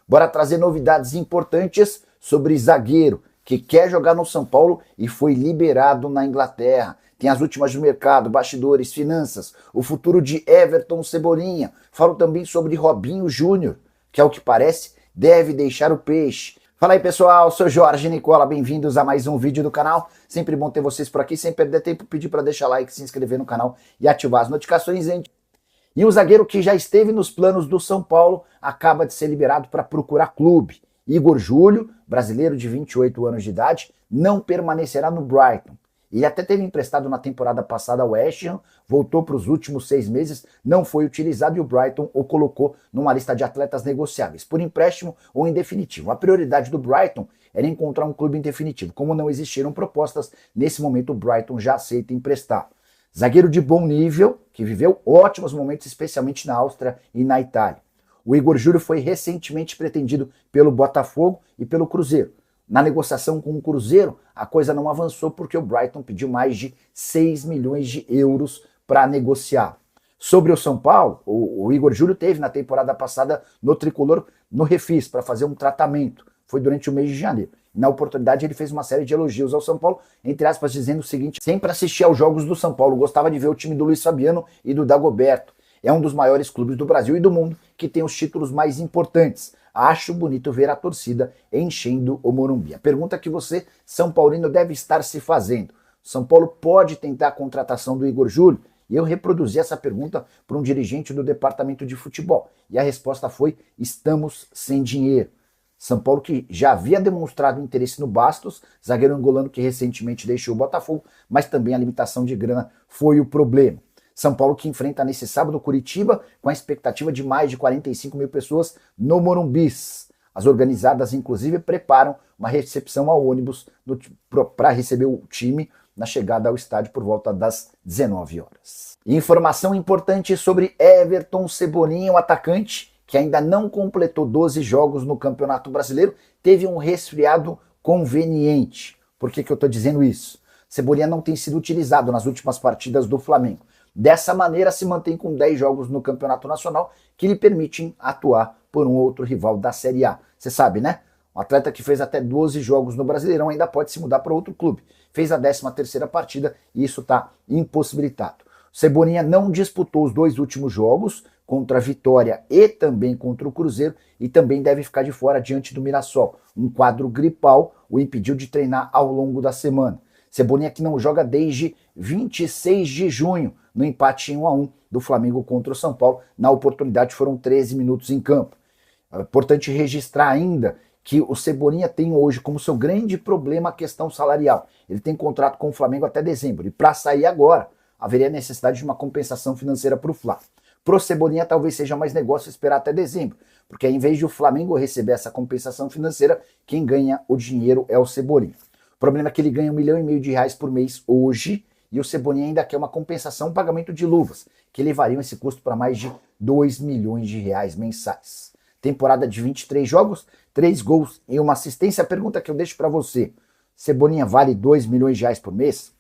Bora trazer novidades importantes sobre zagueiro que quer jogar no São Paulo e foi liberado na Inglaterra. Tem as últimas do mercado, bastidores, finanças, o futuro de Everton Cebolinha. Falo também sobre Robinho Júnior, que é o que parece, deve deixar o peixe. Fala aí pessoal, sou Jorge Nicola, bem-vindos a mais um vídeo do canal. Sempre bom ter vocês por aqui, sem perder tempo, pedir para deixar like, se inscrever no canal e ativar as notificações. E o zagueiro que já esteve nos planos do São Paulo acaba de ser liberado para procurar clube. Igor Júlio, brasileiro de 28 anos de idade, não permanecerá no Brighton. Ele até teve emprestado na temporada passada ao West Ham, voltou para os últimos 6 meses, não foi utilizado e o Brighton o colocou numa lista de atletas negociáveis, por empréstimo ou em definitivo. A prioridade do Brighton era encontrar um clube em definitivo. Como não existiram propostas, nesse momento o Brighton já aceita emprestar. Zagueiro de bom nível, que viveu ótimos momentos, especialmente na Áustria e na Itália. O Igor Júlio foi recentemente pretendido pelo Botafogo e pelo Cruzeiro. Na negociação com o Cruzeiro, a coisa não avançou porque o Brighton pediu mais de 6 milhões de euros para negociar. Sobre o São Paulo, o Igor Júlio teve na temporada passada no Tricolor, no Refis, para fazer um tratamento. Foi durante o mês de janeiro. Na oportunidade ele fez uma série de elogios ao São Paulo, entre aspas, dizendo o seguinte: sempre assisti aos jogos do São Paulo, gostava de ver o time do Luiz Fabiano e do Dagoberto. É um dos maiores clubes do Brasil e do mundo, que tem os títulos mais importantes. Acho bonito ver a torcida enchendo o Morumbi. A pergunta que você, São Paulino, deve estar se fazendo: São Paulo pode tentar a contratação do Igor Júlio? E eu reproduzi essa pergunta para um dirigente do departamento de futebol. E a resposta foi: estamos sem dinheiro. São Paulo, que já havia demonstrado interesse no Bastos, zagueiro angolano que recentemente deixou o Botafogo, mas também a limitação de grana foi o problema. São Paulo que enfrenta nesse sábado Curitiba com a expectativa de mais de 45 mil pessoas no Morumbis. As organizadas, inclusive, preparam uma recepção ao ônibus para receber o time na chegada ao estádio por volta das 19 horas. Informação importante sobre Everton Cebolinha, o atacante que ainda não completou 12 jogos no Campeonato Brasileiro, teve um resfriado conveniente. Por que eu estou dizendo isso? Cebolinha não tem sido utilizado nas últimas partidas do Flamengo. Dessa maneira, se mantém com 10 jogos no Campeonato Nacional, que lhe permitem atuar por um outro rival da Série A. Você sabe, né? Um atleta que fez até 12 jogos no Brasileirão ainda pode se mudar para outro clube. Fez a 13ª partida e isso está impossibilitado. Cebolinha não disputou os 2 últimos jogos, contra a Vitória e também contra o Cruzeiro, e também deve ficar de fora diante do Mirassol. Um quadro gripal o impediu de treinar ao longo da semana. Cebolinha que não joga desde 26 de junho, no empate em 1-1 do Flamengo contra o São Paulo. Na oportunidade foram 13 minutos em campo. É importante registrar ainda que o Cebolinha tem hoje como seu grande problema a questão salarial. Ele tem contrato com o Flamengo até dezembro, e para sair agora, haveria necessidade de uma compensação financeira para o Fla. Pro Cebolinha talvez seja mais negócio esperar até dezembro, porque em vez de o Flamengo receber essa compensação financeira, quem ganha o dinheiro é o Cebolinha. O problema é que ele ganha R$1,5 milhão por mês hoje, e o Cebolinha ainda quer uma compensação, um pagamento de luvas, que levariam esse custo para mais de R$2 milhões mensais. Temporada de 23 jogos, 3 gols e uma assistência. A pergunta que eu deixo para você: Cebolinha vale R$2 milhões por mês?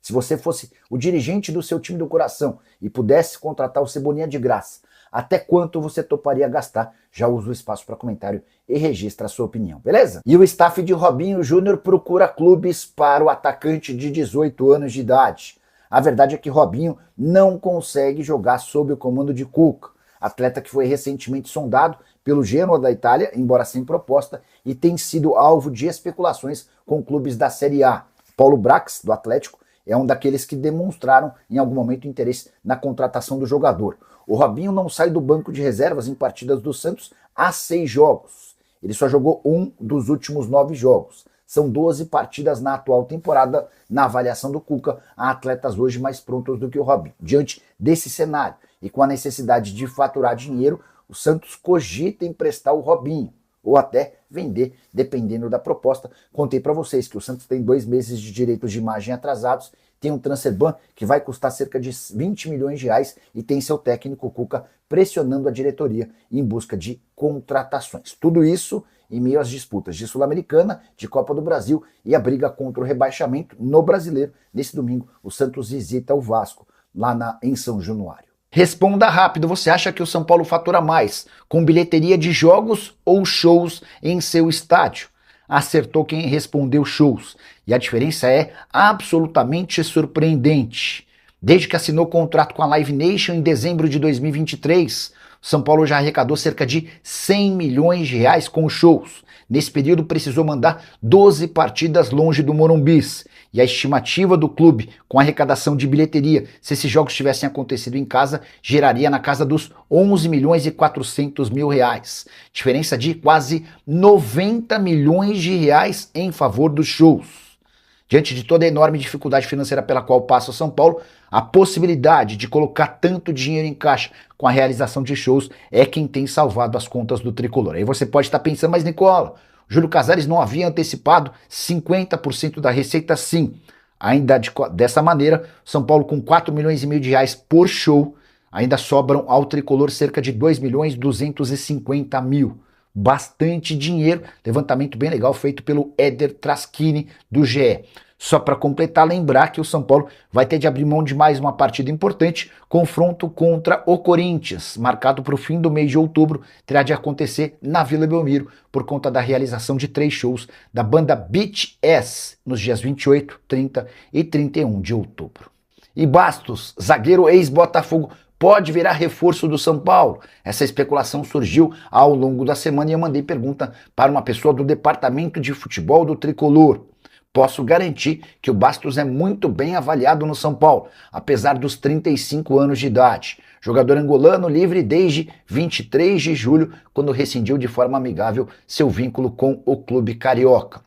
Se você fosse o dirigente do seu time do coração e pudesse contratar o Cebolinha de graça, até quanto você toparia gastar? Já usa o espaço para comentário e registra a sua opinião, beleza? E o staff de Robinho Júnior procura clubes para o atacante de 18 anos de idade. A verdade é que Robinho não consegue jogar sob o comando de Cuca, atleta que foi recentemente sondado pelo Genoa da Itália, embora sem proposta, e tem sido alvo de especulações com clubes da Série A. Paulo Brax, do Atlético, é um daqueles que demonstraram em algum momento interesse na contratação do jogador. O Robinho não sai do banco de reservas em partidas do Santos há 6 jogos. Ele só jogou 1 dos últimos 9 jogos. São 12 partidas na atual temporada. Na avaliação do Cuca, há atletas hoje mais prontos do que o Robinho. Diante desse cenário e com a necessidade de faturar dinheiro, o Santos cogita emprestar o Robinho, ou até vender, dependendo da proposta. Contei para vocês que o Santos tem 2 meses de direitos de imagem atrasados, tem um transfer ban que vai custar cerca de R$20 milhões e tem seu técnico Cuca pressionando a diretoria em busca de contratações. Tudo isso em meio às disputas de Sul-Americana, de Copa do Brasil e a briga contra o rebaixamento no Brasileiro. Nesse domingo, o Santos visita o Vasco, lá em São Januário. Responda rápido, você acha que o São Paulo fatura mais com bilheteria de jogos ou shows em seu estádio? Acertou quem respondeu shows. E a diferença é absolutamente surpreendente. Desde que assinou contrato com a Live Nation em dezembro de 2023, o São Paulo já arrecadou cerca de 100 milhões de reais com shows. Nesse período precisou mandar 12 partidas longe do Morumbi. E a estimativa do clube com a arrecadação de bilheteria, se esses jogos tivessem acontecido em casa, geraria na casa dos 11 milhões e 400 mil reais. Diferença de quase 90 milhões de reais em favor dos shows. Diante de toda a enorme dificuldade financeira pela qual passa o São Paulo, a possibilidade de colocar tanto dinheiro em caixa com a realização de shows é quem tem salvado as contas do tricolor. Aí você pode estar pensando, mas Nicola, Júlio Casares não havia antecipado 50% da receita? Sim. Ainda dessa maneira, São Paulo com 4 milhões e meio de reais por show, ainda sobram ao tricolor cerca de 2 milhões 250 mil. Bastante dinheiro, levantamento bem legal feito pelo Éder Traschini do GE. Só para completar, lembrar que o São Paulo vai ter de abrir mão de mais uma partida importante, confronto contra o Corinthians, marcado para o fim do mês de outubro, terá de acontecer na Vila Belmiro, por conta da realização de 3 shows da banda Beach S, nos dias 28, 30 e 31 de outubro. E Bastos, zagueiro ex-Botafogo, pode virar reforço do São Paulo? Essa especulação surgiu ao longo da semana e eu mandei pergunta para uma pessoa do departamento de futebol do Tricolor. Posso garantir que o Bastos é muito bem avaliado no São Paulo, apesar dos 35 anos de idade. Jogador angolano livre desde 23 de julho, quando rescindiu de forma amigável seu vínculo com o clube carioca.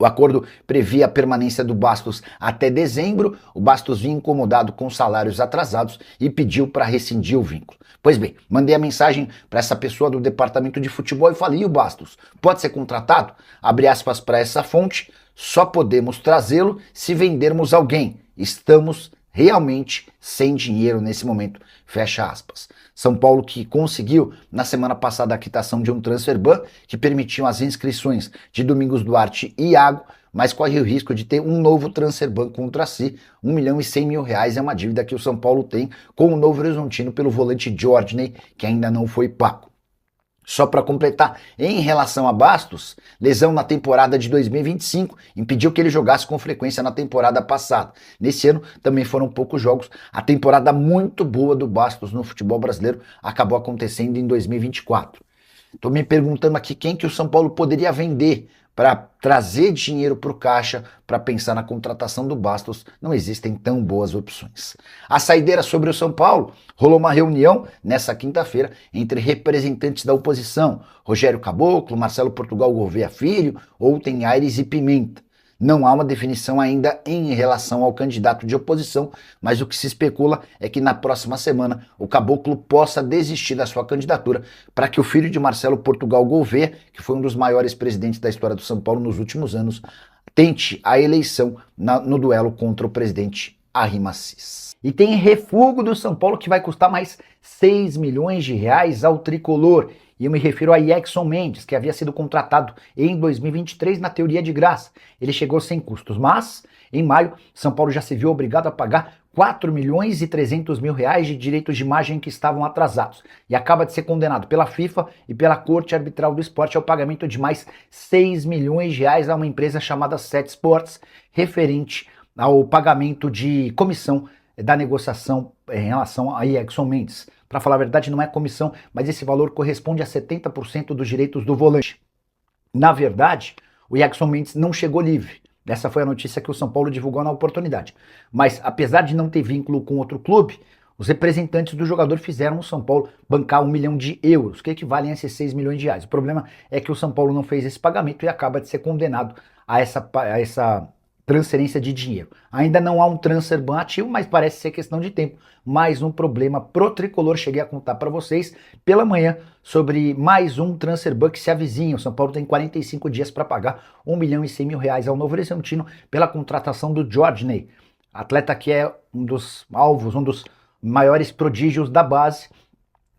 O acordo previa a permanência do Bastos até dezembro. O Bastos vinha incomodado com salários atrasados e pediu para rescindir o vínculo. Pois bem, mandei a mensagem para essa pessoa do departamento de futebol e falei, e o Bastos pode ser contratado? Abre aspas para essa fonte, só podemos trazê-lo se vendermos alguém. Estamos realmente sem dinheiro nesse momento, fecha aspas. São Paulo que conseguiu na semana passada a quitação de um transfer ban que permitiam as inscrições de Domingos Duarte e Iago, mas corre o risco de ter um novo transfer ban contra si. 1 milhão e 100 mil reais é uma dívida que o São Paulo tem com o Novo Horizontino pelo volante Jorginho, que ainda não foi pago. Só para completar, em relação a Bastos, lesão na temporada de 2025 impediu que ele jogasse com frequência na temporada passada. Nesse ano também foram poucos jogos. A temporada muito boa do Bastos no futebol brasileiro acabou acontecendo em 2024. Estou me perguntando aqui quem que o São Paulo poderia vender para trazer dinheiro para o caixa, para pensar na contratação do Bastos. Não existem tão boas opções. A saideira sobre o São Paulo, rolou uma reunião nessa quinta-feira entre representantes da oposição, Rogério Caboclo, Marcelo Portugal Gouveia Filho, Outen Aires e Pimenta. Não há uma definição ainda em relação ao candidato de oposição, mas o que se especula é que na próxima semana o Caboclo possa desistir da sua candidatura para que o filho de Marcelo Portugal Gouveia, que foi um dos maiores presidentes da história do São Paulo nos últimos anos, tente a eleição no duelo contra o presidente Arrim Assis. E tem refúgio do São Paulo que vai custar mais 6 milhões de reais ao tricolor. E eu me refiro a Jackson Mendes, que havia sido contratado em 2023 na teoria de graça. Ele chegou sem custos, mas em maio, São Paulo já se viu obrigado a pagar 4 milhões e 300 mil reais de direitos de imagem que estavam atrasados. E acaba de ser condenado pela FIFA e pela Corte Arbitral do Esporte ao pagamento de mais 6 milhões de reais a uma empresa chamada Set Sports, referente ao pagamento de comissão da negociação em relação a Jackson Mendes. Para falar a verdade, não é comissão, mas esse valor corresponde a 70% dos direitos do volante. Na verdade, o Jackson Mendes não chegou livre. Essa foi a notícia que o São Paulo divulgou na oportunidade. Mas, apesar de não ter vínculo com outro clube, os representantes do jogador fizeram o São Paulo bancar 1 milhão de euros, que equivalem a esses 6 milhões de reais. O problema é que o São Paulo não fez esse pagamento e acaba de ser condenado a essa transferência de dinheiro. Ainda não há um transfer ban ativo, mas parece ser questão de tempo. Mais um problema pro tricolor. Cheguei a contar para vocês pela manhã sobre mais um transfer ban que se avizinha. O São Paulo tem 45 dias para pagar 1 milhão e 100 mil reais ao Novo Horizontino pela contratação do Jorginho, atleta que é um dos alvos, um dos maiores prodígios da base.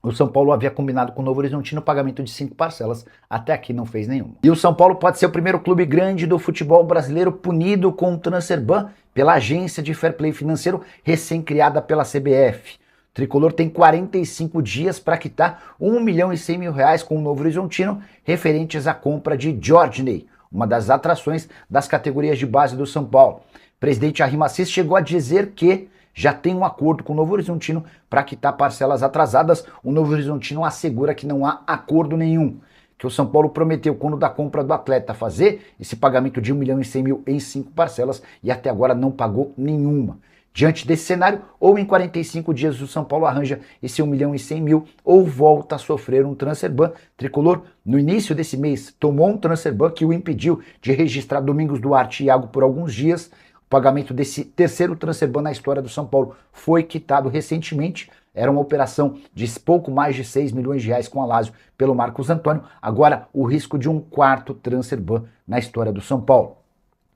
O São Paulo havia combinado com o Novo Horizontino o pagamento de 5 parcelas, até aqui não fez nenhuma. E o São Paulo pode ser o primeiro clube grande do futebol brasileiro punido com o transfer ban pela agência de fair play financeiro recém-criada pela CBF. O Tricolor tem 45 dias para quitar R$ 1.100.000 com o Novo Horizontino, referentes à compra de Jorginho, uma das atrações das categorias de base do São Paulo. O presidente Arrim Assis chegou a dizer que já tem um acordo com o Novo Horizontino para quitar parcelas atrasadas. O Novo Horizontino assegura que não há acordo nenhum, que o São Paulo prometeu, quando da compra do atleta, fazer esse pagamento de R$ 1.100.000 em 5 parcelas e até agora não pagou nenhuma. Diante desse cenário, ou em 45 dias o São Paulo arranja esse R$ 1.100.000 ou volta a sofrer um transfer ban. Tricolor, no início desse mês, tomou um transfer ban que o impediu de registrar Domingos Duarte e Iago por alguns dias. O pagamento desse terceiro transfer ban na história do São Paulo foi quitado recentemente. Era uma operação de pouco mais de R$ 6 milhões com a Lazio pelo Marcos Antônio. Agora, o risco de um quarto transfer ban na história do São Paulo.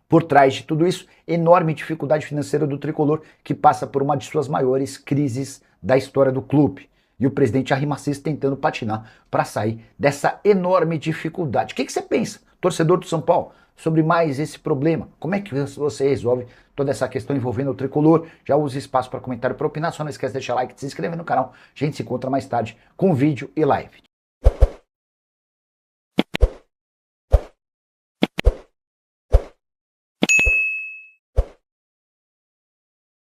Por trás de tudo isso, enorme dificuldade financeira do Tricolor, que passa por uma de suas maiores crises da história do clube. E o presidente Arrim Assis tentando patinar para sair dessa enorme dificuldade. O que você pensa, torcedor do São Paulo, sobre mais esse problema? Como é que você resolve toda essa questão envolvendo o Tricolor? Já use espaço para comentário, para opinar. Só não esquece de deixar like e se inscrever no canal. A gente se encontra mais tarde com vídeo e live.